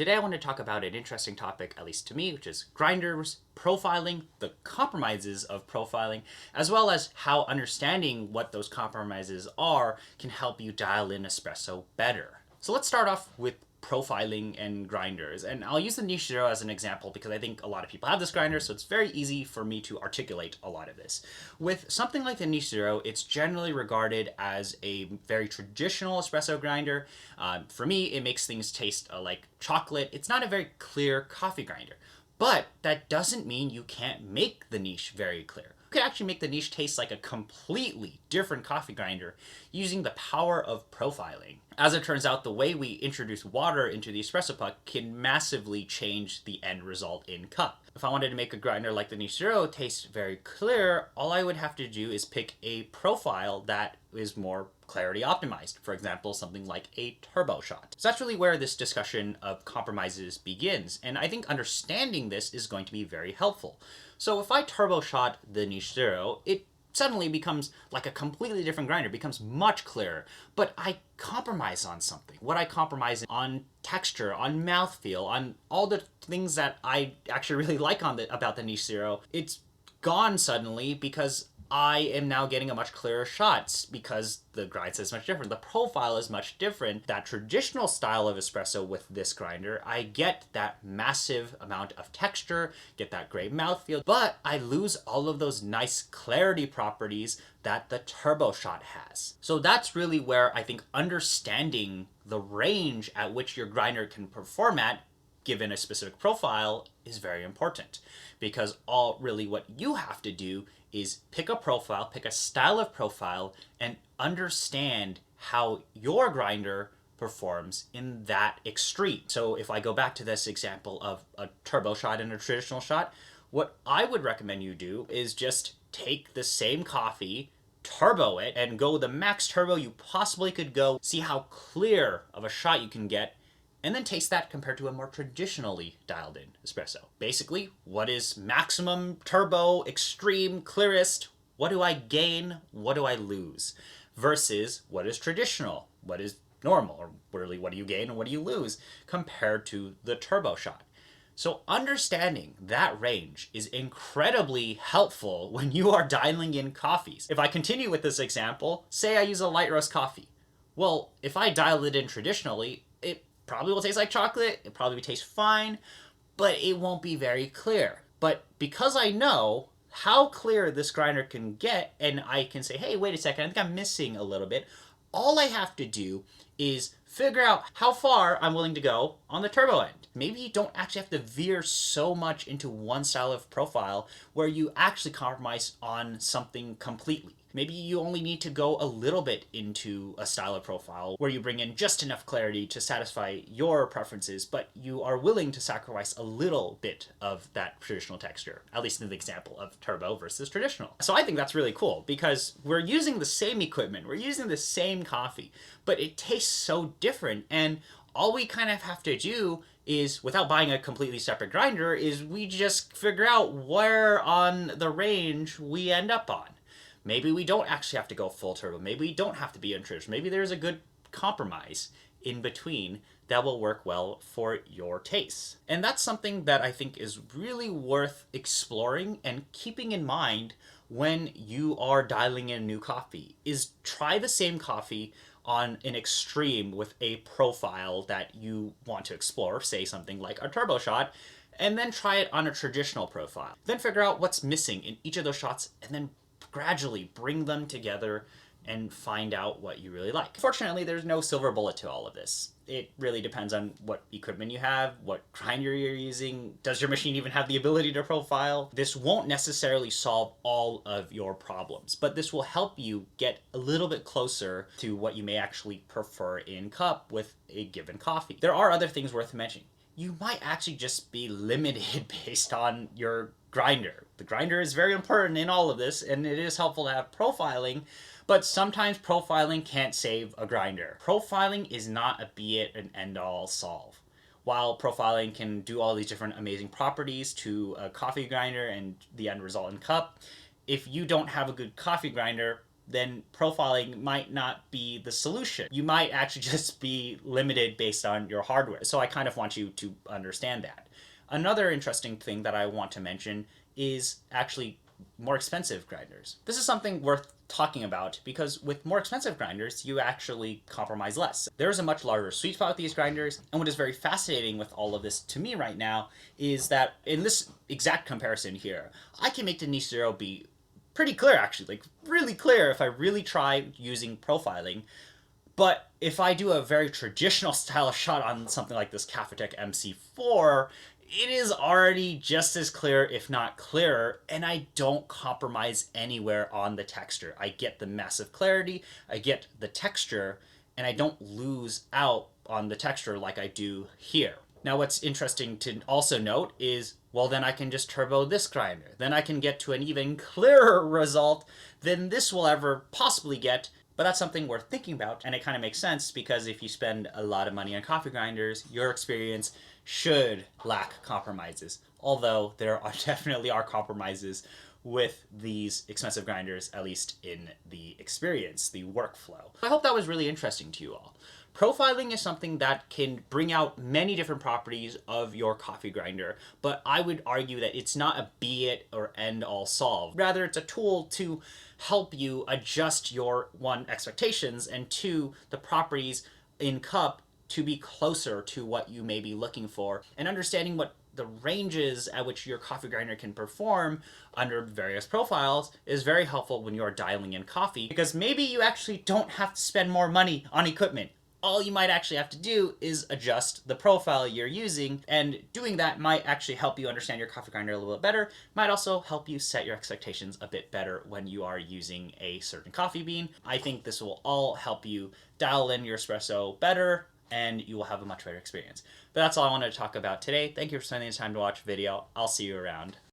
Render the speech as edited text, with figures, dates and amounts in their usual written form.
Today I want to talk about an interesting topic, at least to me, which is grinders, profiling, the compromises of profiling, as well as how understanding what those compromises are can help you dial in espresso better. So let's start off with profiling and grinders, and I'll use the Niche Zero as an example because I think a lot of people have this grinder, so it's very easy for me to articulate a lot of this. With something like the Niche Zero, it's generally regarded as a very traditional espresso grinder. For me, it makes things taste like chocolate. It's not a very clear coffee grinder, but that doesn't mean you can't make the niche very clear. You could actually make the niche taste like a completely different coffee grinder using the power of profiling. As it turns out, the way we introduce water into the espresso puck can massively change the end result in cup. If I wanted to make a grinder like the Niche Zero taste very clear, all I would have to do is pick a profile that is more clarity optimized. For example, something like a turbo shot. So that's really where this discussion of compromises begins, and I think understanding this is going to be very helpful. So if I turbo shot the Niche Zero, it suddenly becomes like a completely different grinder, becomes much clearer, but I compromise on something. What I compromise on texture, on mouthfeel, on all the things that I actually really like about the Niche Zero, it's gone suddenly because I am now getting a much clearer shot because the grind is much different. The profile is much different. That traditional style of espresso with this grinder, I get that massive amount of texture, get that great mouthfeel, but I lose all of those nice clarity properties that the turbo shot has. So that's really where I think understanding the range at which your grinder can perform at given a specific profile is very important, because all really what you have to do is pick a profile, pick a style of profile, and understand how your grinder performs in that extreme. So if I go back to this example of a turbo shot and a traditional shot, what I would recommend you do is just take the same coffee, turbo it, and go the max turbo you possibly could go, see how clear of a shot you can get, and then taste that compared to a more traditionally dialed in espresso. Basically, what is maximum, turbo, extreme, clearest? What do I gain? What do I lose? Versus what is traditional? What is normal? Or really, what do you gain and what do you lose compared to the turbo shot? So understanding that range is incredibly helpful when you are dialing in coffees. If I continue with this example, say I use a light roast coffee. Well, if I dial it in traditionally, it probably will taste like chocolate, it probably tastes fine, but it won't be very clear. But because I know how clear this grinder can get, and I can say, hey, wait a second, I think I'm missing a little bit, all I have to do is figure out how far I'm willing to go on the turbo end. Maybe you don't actually have to veer so much into one style of profile where you actually compromise on something completely. Maybe you only need to go a little bit into a style of profile where you bring in just enough clarity to satisfy your preferences, but you are willing to sacrifice a little bit of that traditional texture, at least in the example of turbo versus traditional. So I think that's really cool because we're using the same equipment, we're using the same coffee, but it tastes so different, and all we kind of have to do is, without buying a completely separate grinder, is we just figure out where on the range we end up on. Maybe we don't actually have to go full turbo. Maybe we don't have to be in traditional. Maybe there's a good compromise in between that will work well for your tastes. And that's something that I think is really worth exploring and keeping in mind when you are dialing in a new coffee, is try the same coffee on an extreme with a profile that you want to explore, say something like a turbo shot, and then try it on a traditional profile. Then figure out what's missing in each of those shots, and then gradually bring them together and find out what you really like. Fortunately, there's no silver bullet to all of this. It really depends on what equipment you have, what grinder you're using. Does your machine even have the ability to profile? This won't necessarily solve all of your problems, but this will help you get a little bit closer to what you may actually prefer in cup with a given coffee. There are other things worth mentioning. You might actually just be limited based on your grinder. The grinder is very important in all of this, and it is helpful to have profiling, but sometimes profiling can't save a grinder. Profiling is not a be-it and end-all solve. While profiling can do all these different amazing properties to a coffee grinder and the end result in cup, if you don't have a good coffee grinder, then profiling might not be the solution. You might actually just be limited based on your hardware. So I kind of want you to understand that. Another interesting thing that I want to mention is actually more expensive grinders. This is something worth talking about because with more expensive grinders, you actually compromise less. There's a much larger sweet spot with these grinders, and what is very fascinating with all of this to me right now is that in this exact comparison here, I can make the niche zero be pretty clear actually, like really clear if I really try using profiling. But if I do a very traditional style of shot on something like this Cafetech MC4, it is already just as clear, if not clearer, and I don't compromise anywhere on the texture. I get the massive clarity, I get the texture, and I don't lose out on the texture like I do here. Now what's interesting to also note is, well, then I can just turbo this grinder. Then I can get to an even clearer result than this will ever possibly get. But that's something worth thinking about, and it kind of makes sense because if you spend a lot of money on coffee grinders, your experience should lack compromises. Although there are definitely are compromises with these expensive grinders, at least in the experience, the workflow. I hope that was really interesting to you all. Profiling is something that can bring out many different properties of your coffee grinder, but I would argue that it's not a be it or end all solve. Rather, it's a tool to help you adjust your one, expectations, and two, the properties in cup to be closer to what you may be looking for, and understanding what the ranges at which your coffee grinder can perform under various profiles is very helpful when you're dialing in coffee, because maybe you actually don't have to spend more money on equipment. All you might actually have to do is adjust the profile you're using, and doing that might actually help you understand your coffee grinder a little bit better, might also help you set your expectations a bit better when you are using a certain coffee bean. I think this will all help you dial in your espresso better, and you will have a much better experience. But that's all I wanted to talk about today. Thank you for spending the time to watch the video. I'll see you around.